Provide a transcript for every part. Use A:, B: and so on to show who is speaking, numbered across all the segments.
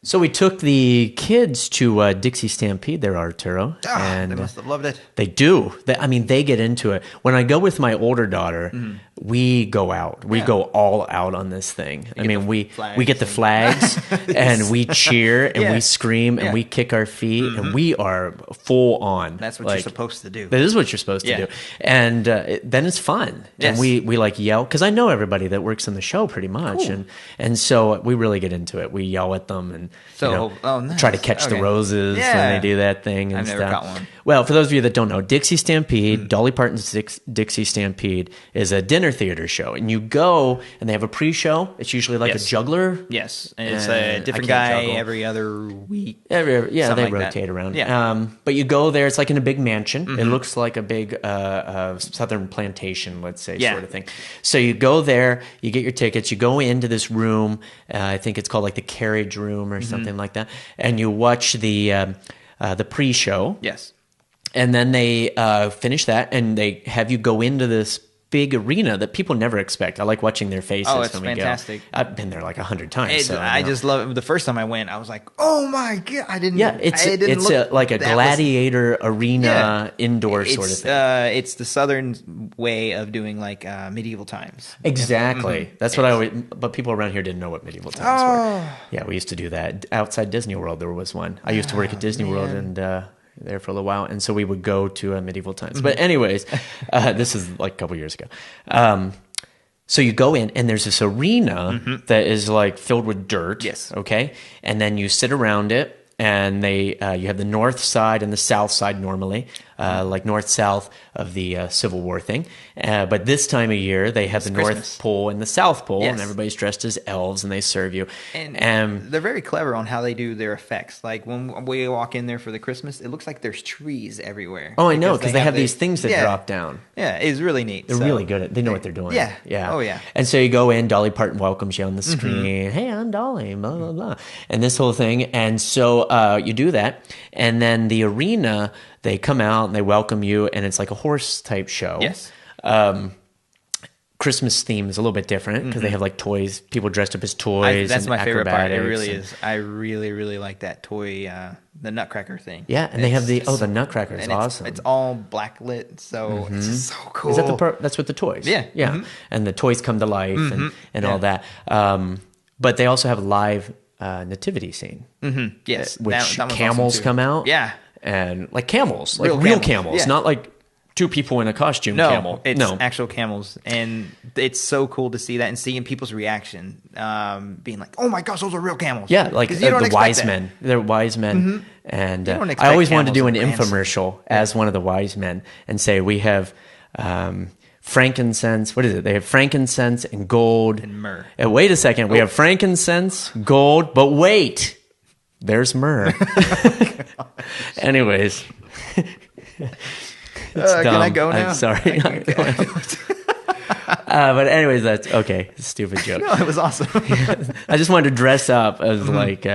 A: So we took the kids to Dixie Stampede there, Arturo.
B: They must have loved it.
A: They do. They get into it. When I go with my older daughter, we go out. We go all out on this thing. We get the flags and we cheer and we scream and we kick our feet and we are full on.
B: That's what you're supposed to do.
A: That is what you're supposed to do. And then it's fun.
B: Yes.
A: And we like yell, because I know everybody that works in the show pretty much.
B: Cool.
A: And so we really get into it. We yell at them and
B: nice.
A: try to catch the roses when they do that thing and
B: I've
A: stuff.
B: never caught one.
A: Well, for those of you that don't know, Dixie Stampede, Dolly Parton's Dixie Stampede is a dinner theater show. And you go, and they have a pre-show. It's usually like a juggler.
B: Yes. And it's a different guy every other week.
A: They
B: like
A: rotate around.
B: Yeah.
A: But you go there, it's like in a big mansion. It looks like a big southern plantation, let's say, sort of thing. So you go there, you get your tickets, you go into this room. I think it's called like the carriage room or something like that. And you watch the pre-show.
B: Yes.
A: And then they finish that, and they have you go into this big arena that people never expect. I like watching their faces
B: it's
A: when we
B: fantastic.
A: go. I've been there like 100 times.
B: I just love it. The first time I went, I was like, "Oh my god!" I didn't.
A: Yeah, it's like a gladiator arena indoor sort of thing.
B: It's the southern way of doing like medieval times.
A: Exactly. That's what I always. But people around here didn't know what medieval times were. Yeah, we used to do that outside Disney World. There was one. I used to work at Disney World and. There for a little while, and so we would go to medieval times. But anyways, this is like a couple years ago. So you go in, and there's this arena that is like filled with dirt.
B: Yes.
A: Okay, and then you sit around it, and you have the north side and the south side normally, like north-south of the Civil War thing. But this time of year, they have the
B: Christmas.
A: North Pole and the South Pole, and everybody's dressed as elves, and they serve you.
B: And they're very clever on how they do their effects. Like when we walk in there for the Christmas, it looks like there's trees everywhere.
A: Oh, I know, because they have these things that drop down.
B: Yeah, it's really neat.
A: They're really good at it. They know what they're doing.
B: Yeah.
A: Yeah.
B: Oh, yeah.
A: And so you go in, Dolly Parton welcomes you on the screen. Hey, I'm Dolly, blah, blah, blah. And this whole thing. And so you do that. And then the arena, they come out and they welcome you, and it's like a horse type show.
B: Yes.
A: Christmas theme is a little bit different because they have like toys, people dressed up as toys.
B: That's
A: and
B: my favorite part. It really
A: and,
B: is. I really, really like that toy, the Nutcracker thing.
A: Yeah, and they have the Nutcracker is awesome.
B: It's all black lit, so it's just so cool.
A: Is that the part? That's with the toys.
B: Yeah,
A: yeah, and the toys come to life and all that. But they also have a live nativity scene.
B: Yes,
A: which
B: that
A: camels
B: awesome
A: come out.
B: Yeah,
A: and like camels, like real camels, not like two people in a costume camel.
B: It's actual camels, and it's so cool to see that and seeing people's reaction, being like, "Oh my gosh, those are real camels!"
A: Yeah, like the wise men. They're wise men, and I always wanted to do an infomercial as one of the wise men and say we have frankincense. What is it? They have frankincense and gold
B: and myrrh.
A: Wait a second, we have frankincense, gold, but wait, there's myrrh. Anyways.
B: Can I go now?
A: I'm sorry. But anyways, that's okay. Stupid joke.
B: No, it was awesome.
A: I just wanted to dress up as like,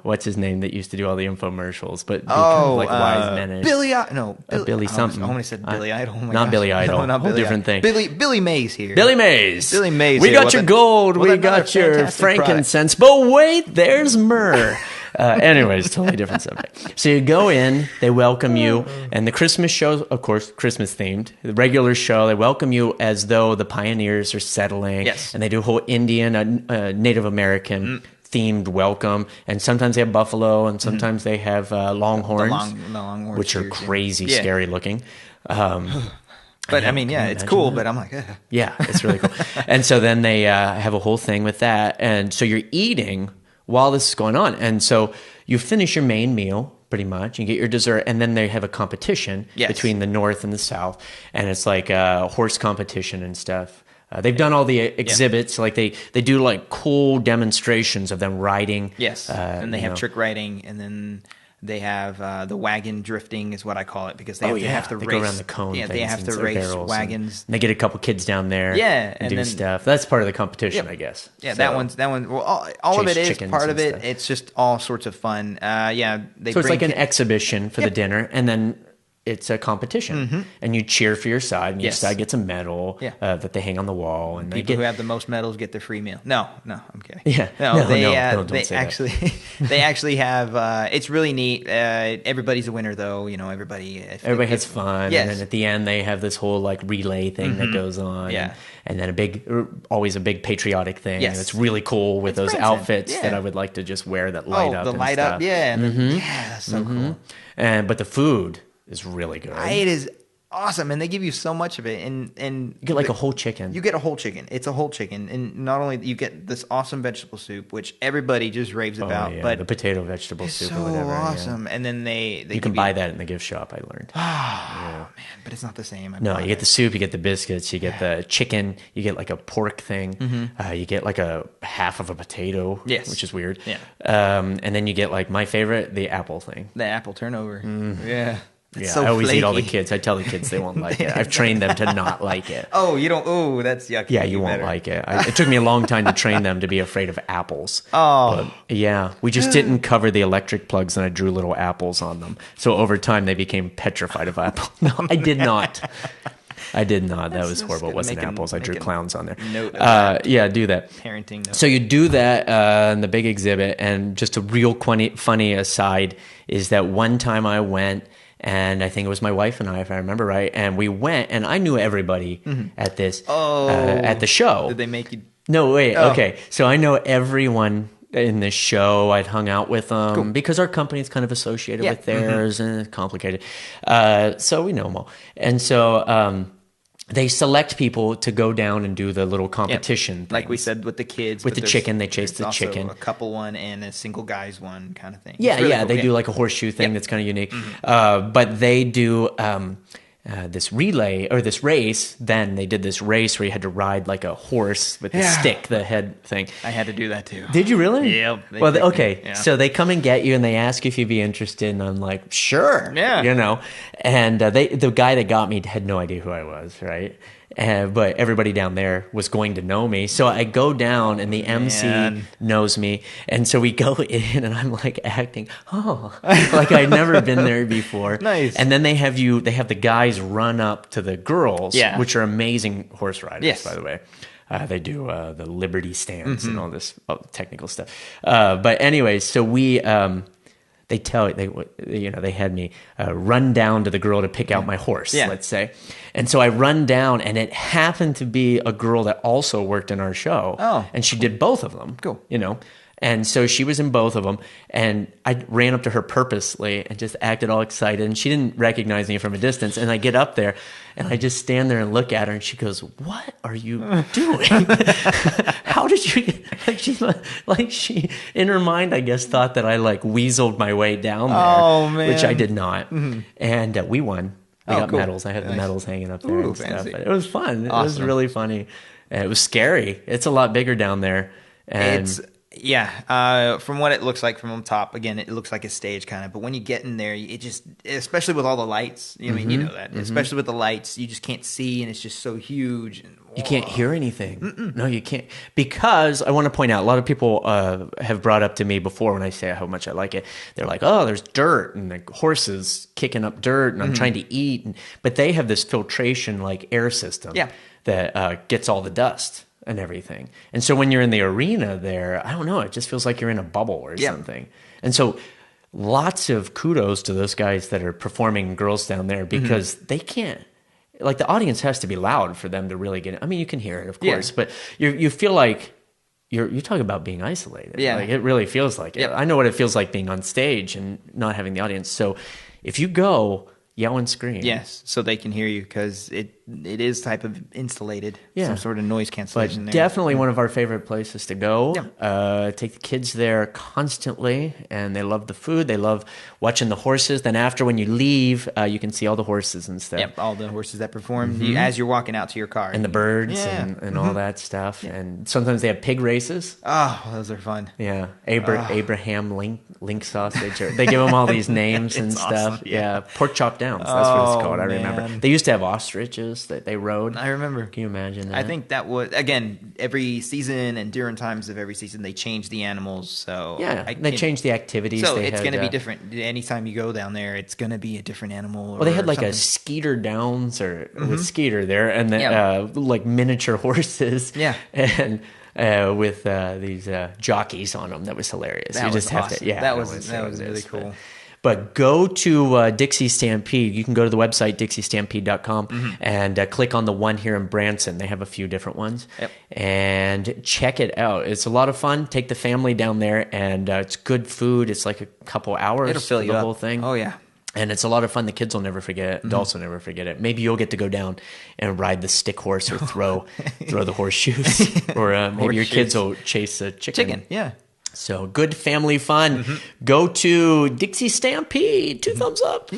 A: what's his name that used to do all the infomercials, but kind of like wise men-ish. Billy something.
B: I only said Billy Idol.
A: Not Billy Idol.
B: No, not
A: Whole
B: Billy
A: different thing.
B: Billy Mays here.
A: Billy Mays. We
B: here.
A: got your gold. We got your frankincense. But wait, there's myrrh. Anyways, totally different subject. So you go in, they welcome you, and the Christmas show, of course, Christmas themed. The regular show, they welcome you as though the pioneers are settling.
B: Yes.
A: And they do a whole Indian, Native American themed welcome. And sometimes they have buffalo, and sometimes they have longhorns,
B: the longhorns,
A: which are crazy, scary looking.
B: But I mean, it's cool, but I'm like,
A: yeah, it's really cool. And so then they have a whole thing with that. And so you're eating while this is going on. And so you finish your main meal pretty much, you get your dessert, and then they have a competition between the North and the South. And it's like a horse competition and stuff. They've done all the exhibits, like they do like cool demonstrations of them riding.
B: Yes, and they have trick riding, and then they have the wagon drifting is what I call it, because they have to race.
A: Go around the cone.
B: Yeah, they have to race wagons.
A: And they get a couple kids down there.
B: Yeah,
A: and do stuff. That's part of the competition, I guess.
B: Yeah, so, that one. Well, all of it is part of it. It's just all sorts of fun. So
A: it's like an exhibition for the dinner, and then it's a competition, and you cheer for your side, and each
B: Yes.
A: side gets a medal that they hang on the wall, and
B: People who have the most medals get the free meal. No, I'm kidding.
A: Yeah. No, don't
B: they
A: say that.
B: actually they actually have. It's really neat. Everybody's a winner, though. Everybody
A: has fun,
B: Yes.
A: and then at the end they have this whole like relay thing that goes on,
B: Yeah.
A: and then always a big patriotic thing.
B: Yes.
A: And it's really cool with those
B: Branson.
A: outfits
B: Yeah.
A: that I would like to just wear that light up.
B: the
A: and
B: light
A: stuff.
B: up, yeah, that's so cool.
A: But the food is really good.
B: It is awesome, and they give you so much of it, and
A: You get like a whole chicken.
B: You get a whole chicken. It's a whole chicken, and not only you get this awesome vegetable soup, which everybody just raves about, but
A: the potato vegetable
B: it's
A: soup
B: so
A: or whatever. yeah.
B: awesome. And then they
A: You can buy that in the gift shop. I learned.
B: man, but it's not the same.
A: No, you get the soup, you get the biscuits, you get the chicken, you get like a pork thing, you get like a half of a potato,
B: Yes.
A: which is weird.
B: Yeah.
A: And then you get like my favorite, the apple thing.
B: the apple turnover. Yeah. It's
A: Yeah,
B: so
A: I always eat all the
B: flaky.
A: kids. I tell the kids they won't like it. I've trained them to not like it.
B: Oh, you don't. Oh, that's yucky.
A: Yeah, you won't
B: better.
A: like it. It took me a long time to train them to be afraid of apples.
B: Oh.
A: But yeah. We just didn't cover the electric plugs, and I drew little apples on them. So over time, they became petrified of apples. No, I did not. I did not. That was
B: That's
A: horrible. It
B: good.
A: wasn't
B: Make a-
A: apples. I drew
B: make a
A: clowns on there.
B: note of that.
A: Yeah, do that.
B: Parenting. Though.
A: So you do that in the big exhibit, and just a real funny aside is that one time I went, and I think it was my wife and I, if I remember right, and we went, and I knew everybody at this at the show.
B: Did they make you?
A: No, wait,
B: Oh.
A: okay. So I know everyone in the show. I'd hung out with them because our company's kind of associated with theirs, and it's complicated. So we know them all. And so they select people to go down and do the little competition.
B: Like we
A: things.
B: said with the kids.
A: With
B: but
A: the
B: there's-
A: chicken, they chase
B: there's
A: the
B: also
A: chicken.
B: a couple one and a single guys one kind of thing.
A: Yeah,
B: It's really
A: yeah,
B: cool.
A: they do like a horseshoe thing that's kind of unique. But they do this relay or this race. Then they did this race where you had to ride like a horse with the
B: Yeah.
A: stick, the head thing.
B: I had to do that too.
A: Did you really?
B: Yep, they
A: Well,
B: picked me.
A: okay.
B: Yeah.
A: So they come and get you, and they ask you if you'd be interested, and I'm like, sure.
B: Yeah.
A: You know, and the guy that got me had no idea who I was, right? But everybody down there was going to know me. So I go down, and the MC
B: Man.
A: knows me. And so we go in, and I'm like acting, like I'd never been there before.
B: Nice.
A: And then they have the guys run up to the girls,
B: Yeah.
A: which are amazing horse riders,
B: Yes.
A: by the way. They do the Liberty stance and all this technical stuff. But anyways, so we they had me run down to the girl to pick out my horse,
B: Yeah.
A: let's say. And so I run down, and it happened to be a girl that also worked in our show.
B: Oh,
A: and she did both of them.
B: Cool.
A: You know. And so she was in both of them, and I ran up to her purposely and just acted all excited. And she didn't recognize me from a distance. And I get up there, and I just stand there and look at her, and she goes, "What are you doing? How did you?" She in her mind, I guess, thought that I like weaseled my way down there,
B: Oh, man.
A: which I did not. And we won. We got
B: cool.
A: medals. I have the
B: Nice.
A: medals hanging up there
B: Ooh,
A: and stuff.
B: fancy.
A: But it was fun. It was
B: Awesome.
A: really funny. It was scary. It's a lot bigger down there. And
B: From what it looks like from on top, again, it looks like a stage kind of. But when you get in there, it just, especially with all the lights, I mean, you know that. Especially with the lights, you just can't see, and it's just so huge. And,
A: you can't hear anything. No, you can't. Because I want to point out, a lot of people have brought up to me before when I say how much I like it. They're like, oh, there's dirt and the horses kicking up dirt, and I'm trying to eat. But they have this filtration like air system that gets all the dust and everything. And so when you're in the arena there, I don't know, it just feels like you're in a bubble or something. And so lots of kudos to those guys that are performing girls down there, because they can't, like, the audience has to be loud for them to really get it. I mean, you can hear it, of course, but you feel like you're talking about being isolated.
B: Yeah.
A: Like, it really feels like it. I know what it feels like being on stage and not having the audience. So if you go, yell and scream.
B: Yes, so they can hear you, because it is type of insulated, some sort of noise
A: But
B: cancellation there.
A: definitely one of our favorite places to go. Take the kids there constantly, and they love the food. They love watching the horses. Then after, when you leave, you can see all the horses and stuff.
B: Yep, all the horses that perform as you're walking out to your car.
A: And the birds and all that stuff. And sometimes they have pig races.
B: Oh, those are fun.
A: Yeah, Abraham link sausage. Or, they give them all these names and
B: It's
A: stuff.
B: awesome, yeah.
A: Pork chop Downs. That's what it's called. I
B: man.
A: remember. They used to have ostriches that they rode.
B: I remember.
A: Can you imagine that?
B: I think that was, again, every season and during times of every season, they change the animals. So
A: yeah, they change the activities.
B: So
A: they
B: it's
A: had,
B: going to be different. Anytime you go down there, it's going to be a different animal.
A: Well, they had like
B: something.
A: a Skeeter Downs or with Skeeter there, and then like miniature horses.
B: Yeah.
A: And with these jockeys on them. That was hilarious.
B: That
A: you
B: was
A: just have
B: awesome.
A: to, yeah.
B: That was really cool.
A: But go to Dixie Stampede. You can go to the website, dixiestampede.com, and click on the one here in Branson. They have a few different ones.
B: Yep.
A: And check it out. It's a lot of fun. Take the family down there, and it's good food. It's like a couple hours.
B: It'll fill
A: for
B: you
A: the
B: up.
A: whole thing.
B: Oh, yeah.
A: And it's a lot of fun. The kids will never forget it. Adults will never forget it. Maybe you'll get to go down and ride the stick horse or throw the horseshoes. Or maybe your kids will chase a chicken.
B: Yeah.
A: So good family fun. Go to Dixie Stampede. 2 thumbs up.